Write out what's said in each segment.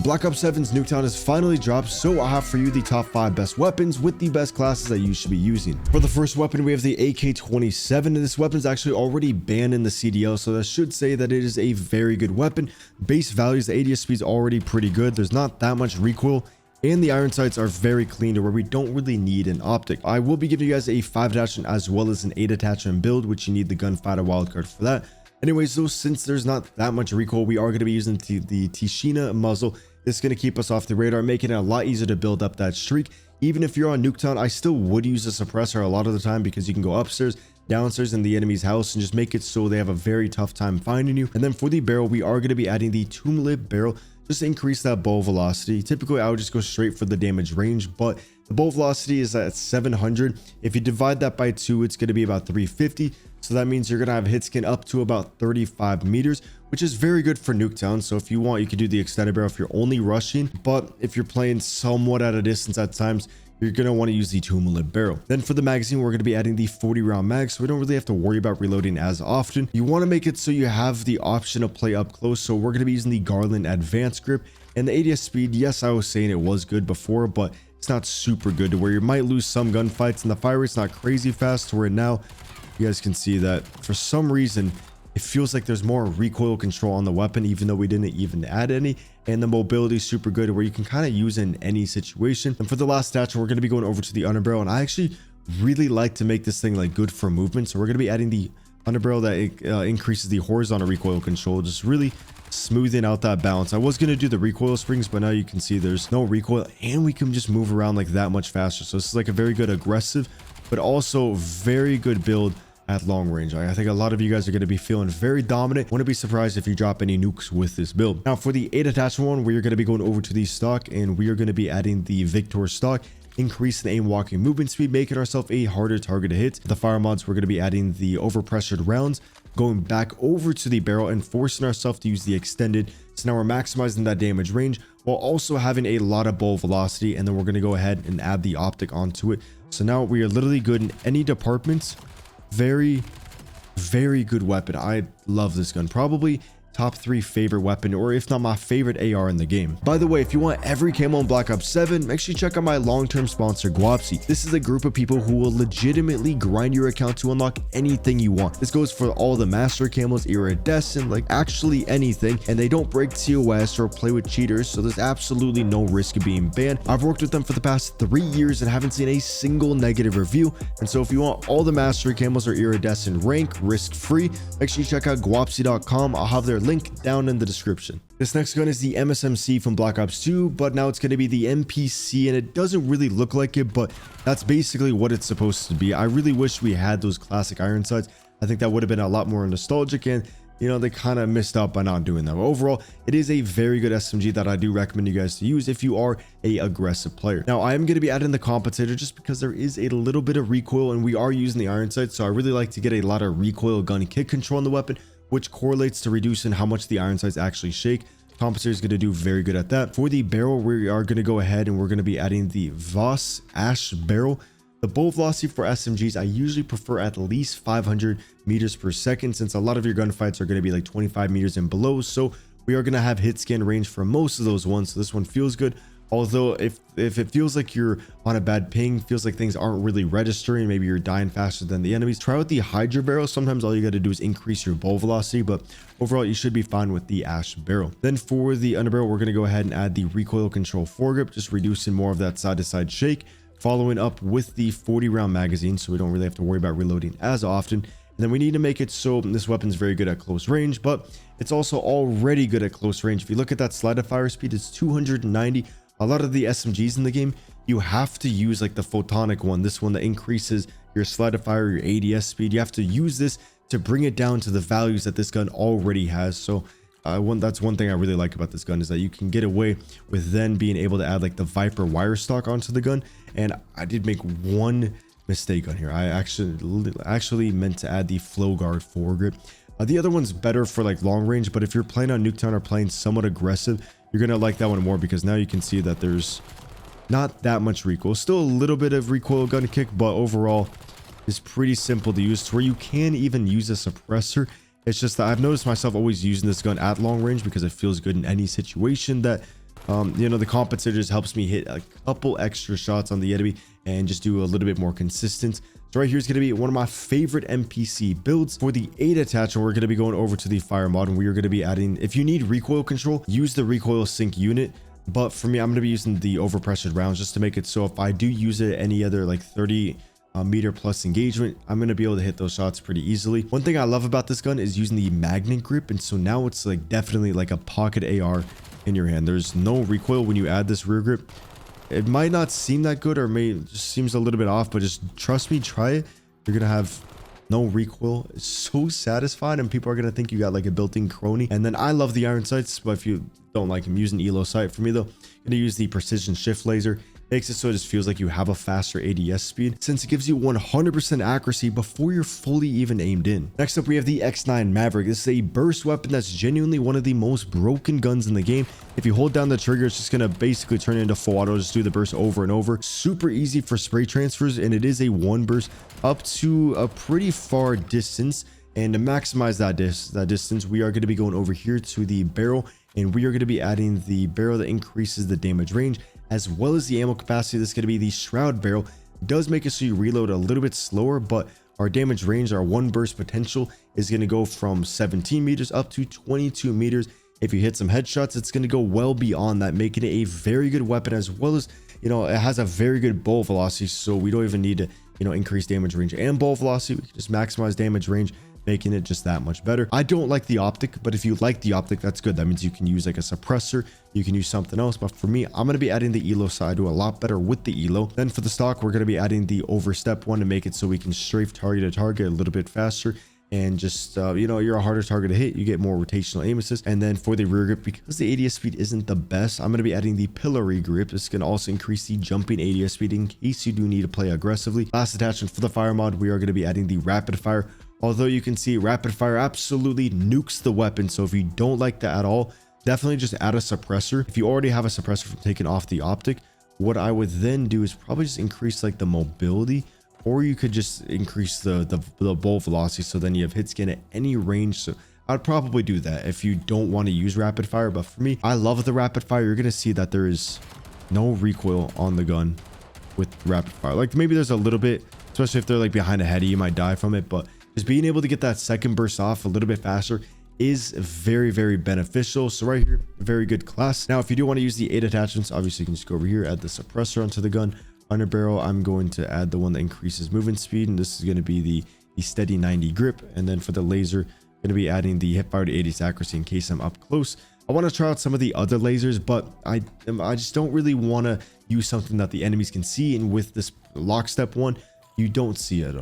Black Ops 7's Nuketown has finally dropped, so I have for you the top 5 best weapons with the best classes that you should be using. For the first weapon, we have the AK-27, and this weapon is actually already banned in the CDL, so that should say that it is a very good weapon. Base values, the ADS speed is already pretty good. There's not that much recoil, and the iron sights are very clean to where we don't really need an optic. I will be giving you guys a 5 attachment as well as an 8 attachment build, which you need the gunfighter wildcard for that. Anyways, though, since there's not that much recoil, we are going to be using the Tishina muzzle. This is going to keep us off the radar, making it a lot easier to build up that streak. Even if you're on Nuketown, I still would use a suppressor a lot of the time because you can go upstairs, downstairs in the enemy's house and just make it so they have a very tough time finding you. And then for the barrel, we are going to be adding the tomb lid barrel just to increase that bow velocity. Typically, I would just go straight for the damage range, but the bow velocity is at 700. If you divide that by 2, it's going to be about 350. So that means you're going to have hit scan up to about 35 meters, which is very good for Nuketown. So if you want, you could do the extended barrel if you're only rushing, but if you're playing somewhat at a distance at times, you're going to want to use the tomb lid barrel. Then for the magazine, we're going to be adding the 40 round mag, so we don't really have to worry about reloading as often. You want to make it so you have the option to play up close, so we're going to be using the Garland advanced grip. And the ADS speed, yes, I was saying it was good before, but it's not super good to where you might lose some gunfights, and the fire rate's not crazy fast to where now you guys can see that for some reason it feels like there's more recoil control on the weapon, even though we didn't even add any. And the mobility is super good where you can kind of use it in any situation. And for the last attachment, we're going to be going over to the underbarrel, and I actually really like to make this thing like good for movement, so we're going to be adding the underbarrel that increases the horizontal recoil control, just really smoothing out that balance. I was going to do the recoil springs, but now you can see there's no recoil and we can just move around like that much faster. So this is like a very good aggressive but also very good build at long range. I think a lot of you guys are going to be feeling very dominant. Wouldn't be surprised if you drop any nukes with this build. Now for the 8 attachment one, we are going to be going over to the stock, and we are going to be adding the Victor stock, increasing the aim walking movement speed, making ourselves a harder target to hit. The fire mods, we're going to be adding the overpressured rounds, going back over to the barrel and forcing ourselves to use the extended. So now we're maximizing that damage range while also having a lot of bow velocity. And then we're going to go ahead and add the optic onto it. So now we are literally good in any departments. Very good weapon. I love this gun. Probably top 3 favorite weapon, or if not my favorite AR in the game. By the way, if you want every camo in Black Ops 7, make sure you check out my long-term sponsor, Guapsi. This is a group of people who will legitimately grind your account to unlock anything you want. This goes for all the master camos, iridescent, like actually anything, and they don't break TOS or play with cheaters, so there's absolutely no risk of being banned. I've worked with them for the past 3 years and haven't seen a single negative review, and so if you want all the master camos or iridescent rank risk-free, make sure you check out guapsi.com. I'll have their link down in the description. This next gun is the MSMC from Black Ops 2, but now it's going to be the MPC, and it doesn't really look like it, but that's basically what it's supposed to be. I really wish we had those classic iron sights. I think that would have been a lot more nostalgic, and you know, they kind of missed out by not doing that. But overall, it is a very good SMG that I do recommend you guys to use if you are a aggressive player. Now, I am going to be adding the compensator just because there is a little bit of recoil, and we are using the iron sights, so I really like to get a lot of recoil gun kick control on the weapon, which correlates to reducing how much the iron sights actually shake. Compensator is going to do very good at that. For the barrel, we are going to go ahead and we're going to be adding the Voss Ash barrel. The bow velocity for SMGs, I usually prefer at least 500 meters per second, since a lot of your gunfights are going to be like 25 meters and below. So we are going to have hit scan range for most of those ones. So this one feels good. Although if it feels like you're on a bad ping, feels like things aren't really registering, maybe you're dying faster than the enemies, try out the Hydra barrel. Sometimes all you got to do is increase your bow velocity, but overall you should be fine with the Ash barrel. Then for the underbarrel, we're going to go ahead and add the recoil control foregrip, just reducing more of that side to side shake, following up with the 40 round magazine, so we don't really have to worry about reloading as often. And then we need to make it so this weapon's very good at close range, but it's also already good at close range. If you look at that slide of fire speed, it's 290. A lot of the SMGs in the game, you have to use like the photonic one, this one that increases your slide of fire, your ADS speed. You have to use this to bring it down to the values that this gun already has. So that's one thing I really like about this gun, is that you can get away with then being able to add like the Viper wire stock onto the gun. And I did make one mistake on here. I actually meant to add the flow guard foregrip. The other one's better for like long range, but if you're playing on Nuketown or playing somewhat aggressive, you're gonna like that one more, because now you can see that there's not that much recoil. Still a little bit of recoil gun kick, but overall it's pretty simple to use, to where you can even use a suppressor. It's just that I've noticed myself always using this gun at long range because it feels good in any situation that You know, the compensator just helps me hit a couple extra shots on the enemy and just do a little bit more consistent. So right here is going to be one of my favorite NPC builds. For the 8 attachment, we're going to be going over to the fire mod, and we are going to be adding, if you need recoil control, use the recoil sync unit. But for me, I'm going to be using the overpressured rounds just to make it so if I do use it any other like 30 meter plus engagement, I'm going to be able to hit those shots pretty easily. One thing I love about this gun is using the magnet grip, and so now it's like definitely like a pocket AR in your hand. There's no recoil when you add this rear grip. It might not seem that good, or may just seems a little bit off, but just trust me, try it. You're gonna have no recoil. It's so satisfying, and people are gonna think you got like a built-in crony. And then I love the iron sights, but if you don't like them, using elo sight. For me though, I'm gonna use the precision shift laser. Makes it so it just feels like you have a faster ADS speed, since it gives you 100% accuracy before you're fully even aimed in. Next up, we have the X9 Maverick. This is a burst weapon that's genuinely one of the most broken guns in the game. If you hold down the trigger, it's just gonna basically turn into full auto, just do the burst over and over. Super easy for spray transfers, and it is a one burst up to a pretty far distance. And to maximize that distance, we are going to be going over here to the barrel, and we are going to be adding the barrel that increases the damage range as well as the ammo capacity. This is going to be the shroud barrel. It does make it so you reload a little bit slower, but our damage range, our one burst potential, is going to go from 17 meters up to 22 meters. If you hit some headshots, it's going to go well beyond that, making it a very good weapon, as well as, you know, it has a very good bolt velocity, so we don't even need to, you know, increase damage range and bolt velocity. We can just maximize damage range, making it just that much better. I don't like the optic, but if you like the optic, that's good. That means you can use like a suppressor, you can use something else. But for me, I'm going to be adding the elo side, do a lot better with the elo. Then for the stock, we're going to be adding the overstep one to make it so we can strafe target to target a little bit faster. And just, you know, you're a harder target to hit, you get more rotational aim assist. And then for the rear grip, because the ADS speed isn't the best, I'm going to be adding the pillory grip. This can also increase the jumping ADS speed in case you do need to play aggressively. Last attachment for the fire mod, we are going to be adding the rapid fire. Although you can see rapid fire absolutely nukes the weapon. So if you don't like that at all, definitely just add a suppressor. If you already have a suppressor from taking off the optic, what I would then do is probably just increase like the mobility, or you could just increase the bolt velocity, so then you have hit scan at any range. So I'd probably do that if you don't want to use rapid fire. But for me, I love the rapid fire. You're going to see that there is no recoil on the gun with rapid fire. Like maybe there's a little bit, especially if they're like behind a heady, you might die from it, but just being able to get that second burst off a little bit faster is very, very beneficial. So right here, very good class. Now, if you do want to use the 8 attachments, obviously you can just go over here, add the suppressor onto the gun. Under barrel, I'm going to add the one that increases movement speed, and this is going to be the steady 90 grip. And then for the laser, I'm going to be adding the hip fire to 80s accuracy in case I'm up close. I want to try out some of the other lasers, but I just don't really want to use something that the enemies can see. And with this lockstep one, you don't see it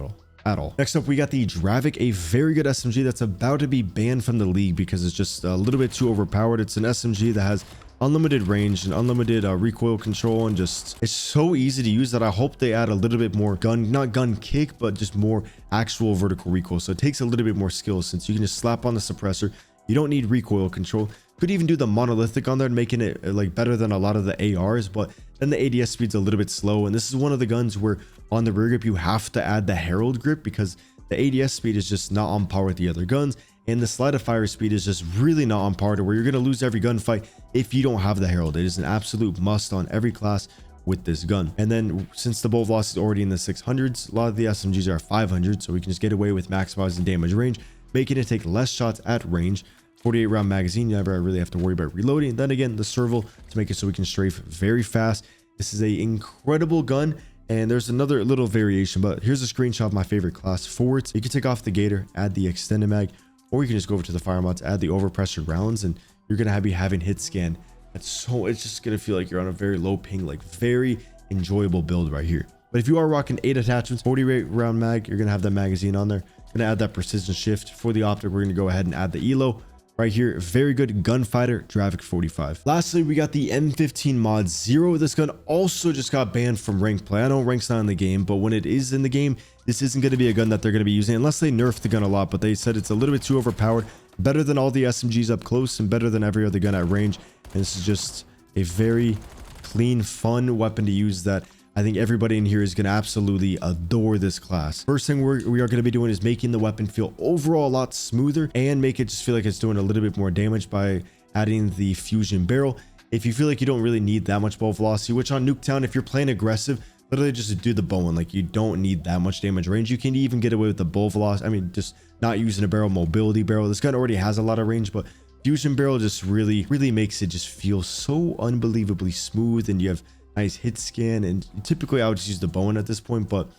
at all. Next up, we got the Dravec, a very good SMG that's about to be banned from the league because it's just a little bit too overpowered. It's an SMG that has unlimited range and unlimited recoil control, and just it's so easy to use that I hope they add a little bit more not gun kick, but just more actual vertical recoil. So it takes a little bit more skill, since you can just slap on the suppressor. You don't need recoil control. Could even do the monolithic on there, making it like better than a lot of the ARs, but then the ADS speed's a little bit slow. And this is one of the guns where on the rear grip you have to add the Herald grip, because the ADS speed is just not on par with the other guns, and the slide of fire speed is just really not on par, to where you're going to lose every gunfight if you don't have the Herald. It is an absolute must on every class with this gun. And then since the bolt velocity is already in the 600s, a lot of the SMGs are 500, so we can just get away with maximizing damage range, making it take less shots at range. 48 round magazine, you never really have to worry about reloading. And then again, the serval to make it so we can strafe very fast. This is an incredible gun. And there's another little variation, but here's a screenshot of my favorite class for it. You can take off the gator, add the extended mag, or you can just go over to the fire mods, add the overpressured rounds, and you're gonna be having hit scan. It's just gonna feel like you're on a very low ping, like very enjoyable build right here. But if you are rocking 8 attachments, 48 round mag, you're gonna have that magazine on there. Gonna add that precision shift. For the optic, we're gonna go ahead and add the elo right here. Very good gunfighter, Dravec 45. Lastly, we got the M15 mod 0. This gun also just got banned from ranked play. I know rank's not in the game, but when it is in the game, this isn't going to be a gun that they're going to be using unless they nerf the gun a lot. But they said it's a little bit too overpowered, better than all the SMGs up close and better than every other gun at range. And this is just a very clean, fun weapon to use that I think everybody in here is going to absolutely adore this class. First thing we are going to be doing is making the weapon feel overall a lot smoother and make it just feel like it's doing a little bit more damage by adding the fusion barrel. if you feel like you don't really need that much bullet velocity, which on Nuketown, if you're playing aggressive, literally just do the bow, and like you don't need that much damage range. You can even get away with the bullet velocity. I mean, just not using a barrel, mobility barrel. This gun already has a lot of range, but fusion barrel just really makes it just feel so unbelievably smooth, and you have nice hit scan. And typically I would just use the bow at this point, but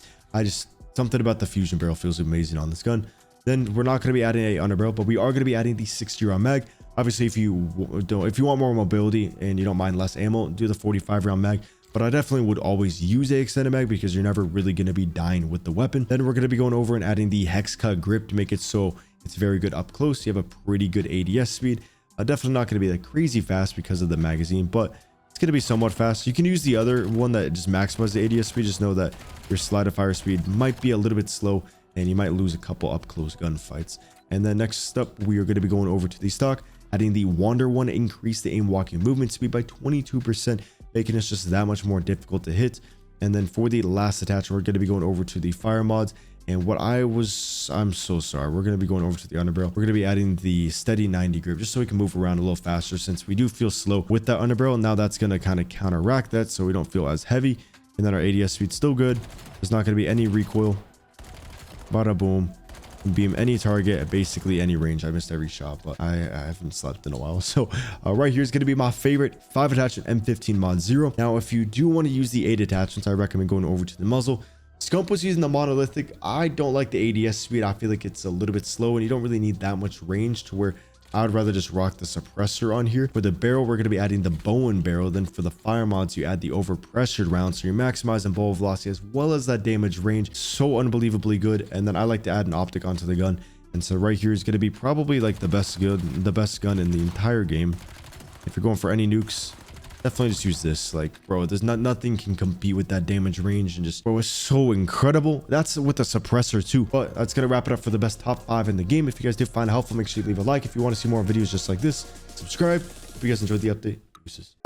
something about the fusion barrel feels amazing on this gun. Then we're not going to be adding a under barrel, but we are going to be adding the 60 round mag. Obviously, if you want more mobility and you don't mind less ammo, do the 45 round mag. But I definitely would always use a extended mag because you're never really going to be dying with the weapon. Then we're going to be going over and adding the hex cut grip to make it so it's very good up close. You have a pretty good ADS speed. Definitely not going to be like crazy fast because of the magazine, but it's going to be somewhat fast. You can use the other one that just maximizes the ADS speed. Just know that your slide of fire speed might be a little bit slow and you might lose a couple up close gunfights. And then next up, we are going to be going over to the stock, adding the Wander one, increase the aim walking movement speed by 22%, making it just that much more difficult to hit. And then for the last attachment, we're going to be going over to the fire mods. And I'm so sorry, we're going to be going over to the underbarrel. We're going to be adding the steady 90 grip just so we can move around a little faster, since we do feel slow with that underbarrel. Now that's going to kind of counteract that so we don't feel as heavy. And then our ADS speed's still good. There's not going to be any recoil. Bada boom. Beam any target at basically any range. I missed every shot, but I haven't slept in a while. So right here is going to be my favorite 5 attachment M15 mod 0. Now if you do want to use the 8 attachments, I recommend going over to the muzzle. Scump was using the monolithic. I don't like the ADS speed. I feel like it's a little bit slow and you don't really need that much range, to where I would rather just rock the suppressor on here. For the barrel, we're going to be adding the Bowen barrel. Then for the fire mods, you add the overpressured round, so you're maximizing bullet velocity as well as that damage range. So unbelievably good. And then I like to add an optic onto the gun. And so right here is going to be probably like the best gun in the entire game. If you're going for any nukes, definitely just use this. Like, bro, there's nothing can compete with that damage range, and just, bro, it's so incredible. That's with the suppressor too. But that's gonna wrap it up for the best top 5 in the game. If you guys did find it helpful, make sure you leave a like. If you want to see more videos just like this, subscribe. If you guys enjoyed the update, deuces.